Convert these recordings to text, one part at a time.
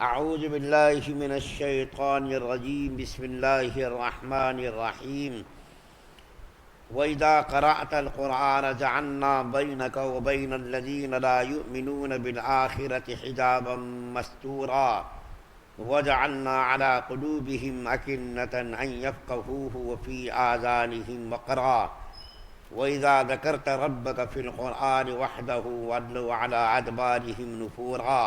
اعوذ باللہ من الشیطان الرجیم بسم اللہ الرحمن الرحیم وَإِذَا قَرَأْتَ الْقُرْآنَ جَعَلْنَا بَيْنَكَ وَبَيْنَ الَّذِينَ لَا يُؤْمِنُونَ بِالْآخِرَةِ حِجَابًا مَسْتُورًا وَجَعَلْنَا عَلَى قُلُوبِهِمْ أَكِنَّةً أَن يَفْقَهُوهُ وَفِي آذَانِهِمْ وَقْرًا وَإِذَا ذَكَرْتَ رَبَّكَ فِي الْقُرْآنِ وَحْدَهُ وَلَّوْا عَلَى أَدْبَارِهِمْ نُفُورًا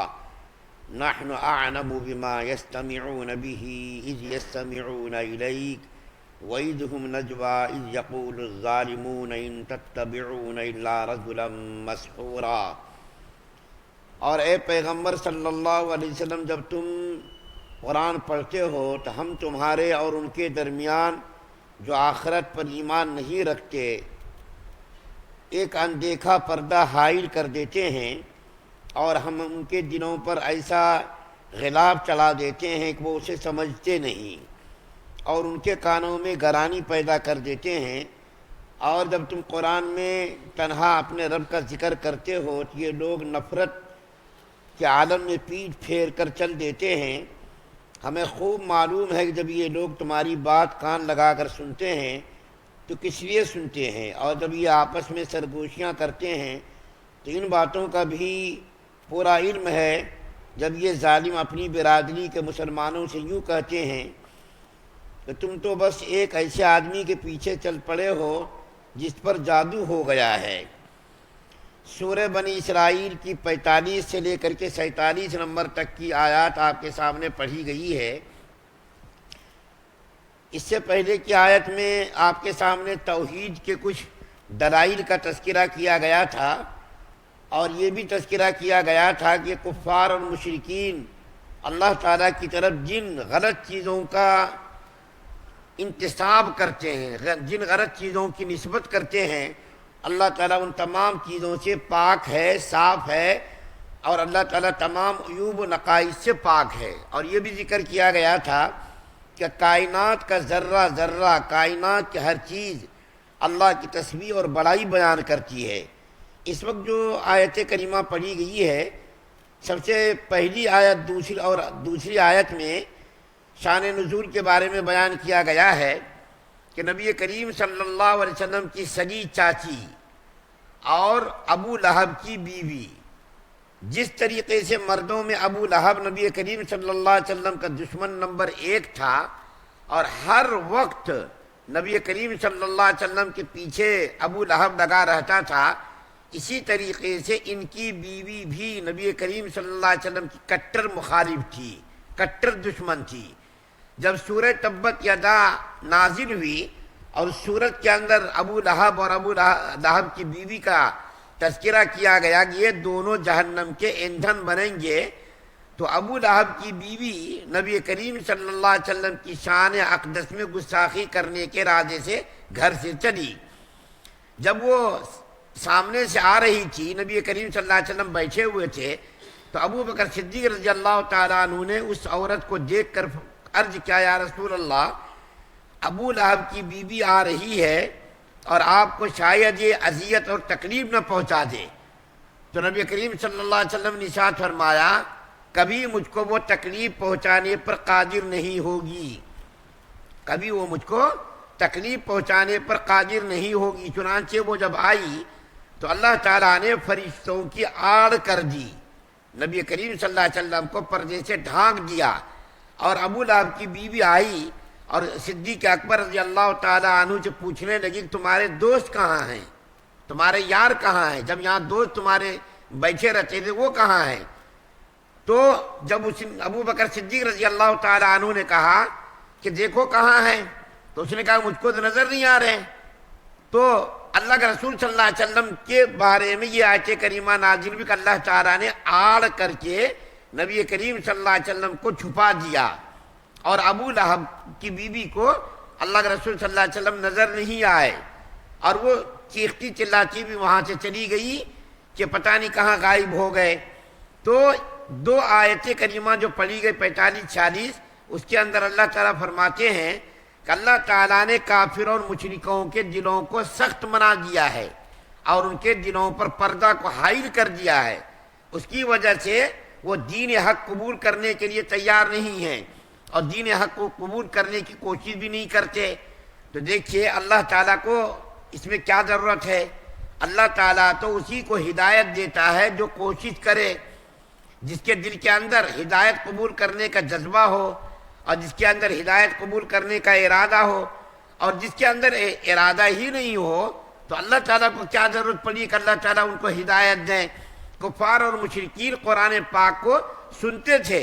نحن أعلم بما يستمعون به إذ يستمعون إليك وإذ هم نجوى إذ يقول الظالمون إن تتبعون إلا رجلا مسحورا۔ اور اے پیغمبر صلی اللہ علیہ وسلم، جب تم قرآن پڑھتے ہو تو ہم تمہارے اور ان کے درمیان جو آخرت پر ایمان نہیں رکھتے ایک اندیکھا پردہ حائل کر دیتے ہیں، اور ہم ان کے دلوں پر ایسا غلاف چلا دیتے ہیں کہ وہ اسے سمجھتے نہیں، اور ان کے کانوں میں گرانی پیدا کر دیتے ہیں۔ اور جب تم قرآن میں تنہا اپنے رب کا ذکر کرتے ہو تو یہ لوگ نفرت کے عالم میں پیٹھ پھیر کر چل دیتے ہیں۔ ہمیں خوب معلوم ہے کہ جب یہ لوگ تمہاری بات کان لگا کر سنتے ہیں تو کس لیے سنتے ہیں، اور جب یہ آپس میں سرگوشیاں کرتے ہیں تو ان باتوں کا بھی پورا علم ہے۔ جب یہ ظالم اپنی برادری کے مسلمانوں سے یوں کہتے ہیں کہ تم تو بس ایک ایسے آدمی کے پیچھے چل پڑے ہو جس پر جادو ہو گیا ہے۔ سورہ بنی اسرائیل کی 45 سے لے کر کے 47 نمبر تک کی آیات آپ کے سامنے پڑھی گئی ہے۔ اس سے پہلے کی آیت میں آپ کے سامنے توحید کے کچھ دلائل کا تذکرہ کیا گیا تھا، اور یہ بھی تذکرہ کیا گیا تھا کہ کفار اور مشرکین اللہ تعالیٰ کی طرف جن غلط چیزوں کا انتساب کرتے ہیں، جن غلط چیزوں کی نسبت کرتے ہیں، اللہ تعالیٰ ان تمام چیزوں سے پاک ہے، صاف ہے، اور اللہ تعالیٰ تمام عیوب و نقائص سے پاک ہے۔ اور یہ بھی ذکر کیا گیا تھا کہ کائنات کا ذرہ ذرہ، کائنات کی ہر چیز اللہ کی تسبیح اور بڑائی بیان کرتی ہے۔ اس وقت جو آیت کریمہ پڑھی گئی ہے، سب سے پہلی آیت دوسری آیت میں شان نزول کے بارے میں بیان کیا گیا ہے کہ نبی کریم صلی اللہ علیہ وسلم کی سگی چاچی اور ابو لہب کی بیوی، جس طریقے سے مردوں میں ابو لہب نبی کریم صلی اللہ علیہ وسلم کا دشمن نمبر 1 تھا، اور ہر وقت نبی کریم صلی اللہ علیہ وسلم کے پیچھے ابو لہب لگا رہتا تھا، اسی طریقے سے ان کی بیوی بھی نبی کریم صلی اللہ علیہ وسلم کی کٹر مخالف تھی، کٹر دشمن تھی۔ جب سورہ تبت یدا نازل ہوئی اور سورت کے اندر ابو لہب اور ابو لہب کی بیوی کا تذکرہ کیا گیا کہ یہ دونوں جہنم کے ایندھن بنیں گے، تو ابو لہب کی بیوی نبی کریم صلی اللہ علیہ وسلم کی شان اقدس میں گستاخی کرنے کے ارادے سے گھر سے چلی۔ جب وہ سامنے سے آ رہی تھی، نبی کریم صلی اللہ علیہ وسلم بیٹھے ہوئے تھے، تو ابو بکر صدیق رضی اللہ تعالیٰ عنہ نے اس عورت کو دیکھ کر عرض کیا، یا رسول اللہ، ابو لہب کی بیوی آ رہی ہے اور آپ کو شاید یہ اذیت اور تکلیف نہ پہنچا دے۔ تو نبی کریم صلی اللہ علیہ وسلم نے ارشاد فرمایا، کبھی مجھ کو وہ تکلیف پہنچانے پر قادر نہیں ہوگی، کبھی وہ مجھ کو تکلیف پہنچانے پر قادر نہیں ہوگی۔ چنانچہ وہ جب آئی تو اللہ تعالیٰ نے فرشتوں کی آڑ کر دی، نبی کریم صلی اللہ علیہ وسلم کو پردے سے ڈھانک دیا، اور ابو لہب کی بیوی آئی اور صدیق اکبر رضی اللہ تعالیٰ عنہ سے پوچھنے لگی کہ تمہارے دوست کہاں ہیں، تمہارے یار کہاں ہیں، جب یہاں دوست تمہارے بیٹھے رہتے تھے وہ کہاں ہیں؟ تو جب ابو بکر صدیق رضی اللہ تعالیٰ عنہ نے کہا کہ دیکھو کہاں ہیں، تو اس نے کہا مجھ کو تو نظر نہیں آ رہے۔ تو اللہ کے رسول صلی اللہ علیہ وسلم کے بارے میں یہ آیت کریمہ نازل ہوئی کہ اللہ تعالیٰ نے آڑ کر کے نبی کریم صلی اللہ علیہ وسلم کو چھپا دیا، اور ابو لہب کی بیوی کو اللہ کے رسول صلی اللہ علیہ وسلم نظر نہیں آئے، اور وہ چیختی چلاتی بھی وہاں سے چلی گئی کہ پتہ نہیں کہاں غائب ہو گئے۔ تو دو آیت کریمہ جو پڑھی گئی 45-46، اس کے اندر اللہ تعالیٰ فرماتے ہیں کہ اللہ تعالیٰ نے کافروں اور مشرکوں کے دلوں کو سخت بنا دیا ہے اور ان کے دلوں پر پردہ کو حائل کر دیا ہے۔ اس کی وجہ سے وہ دین حق قبول کرنے کے لیے تیار نہیں ہیں اور دین حق کو قبول کرنے کی کوشش بھی نہیں کرتے، تو دیکھیے اللہ تعالیٰ کو اس میں کیا ضرورت ہے؟ اللہ تعالیٰ تو اسی کو ہدایت دیتا ہے جو کوشش کرے، جس کے دل کے اندر ہدایت قبول کرنے کا جذبہ ہو اور جس کے اندر ہدایت قبول کرنے کا ارادہ ہو، اور جس کے اندر ارادہ ہی نہیں ہو تو اللہ تعالیٰ کو کیا ضرورت پڑی کہ اللہ تعالیٰ ان کو ہدایت دیں۔ کفار اور مشرکین قرآن پاک کو سنتے تھے،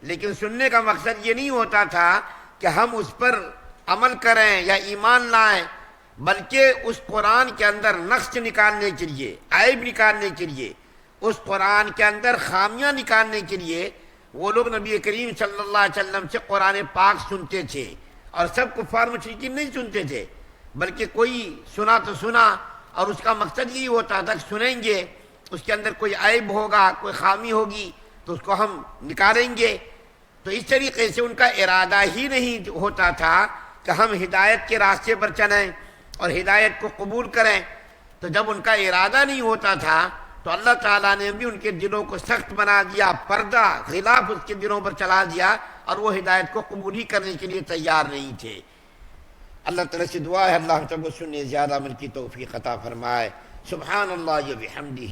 لیکن سننے کا مقصد یہ نہیں ہوتا تھا کہ ہم اس پر عمل کریں یا ایمان لائیں، بلکہ اس قرآن کے اندر نقص نکالنے کے لیے، عیب نکالنے کے لیے، اس قرآن کے اندر خامیاں نکالنے کے لیے وہ لوگ نبی کریم صلی اللہ علیہ وسلم سے قرآن پاک سنتے تھے۔ اور سب کفار مشرکین نہیں سنتے تھے، بلکہ کوئی سنا تو سنا، اور اس کا مقصد یہی ہوتا تھا کہ سنیں گے، اس کے اندر کوئی عیب ہوگا، کوئی خامی ہوگی تو اس کو ہم نکالیں گے۔ تو اس طریقے سے ان کا ارادہ ہی نہیں ہوتا تھا کہ ہم ہدایت کے راستے پر چلیں اور ہدایت کو قبول کریں۔ تو جب ان کا ارادہ نہیں ہوتا تھا تو اللہ تعالیٰ نے بھی ان کے دلوں کو سخت بنا دیا، پردہ غلاف اس کے دلوں پر چلا دیا، اور وہ ہدایت کو قبول ہی کرنے کے لیے تیار نہیں تھے۔ اللہ تعالیٰ سے دعا ہے اللہ ہم سب کو سننے زیادہ عمل کی توفیق عطا فرمائے۔ سبحان اللہ و بحمدہ۔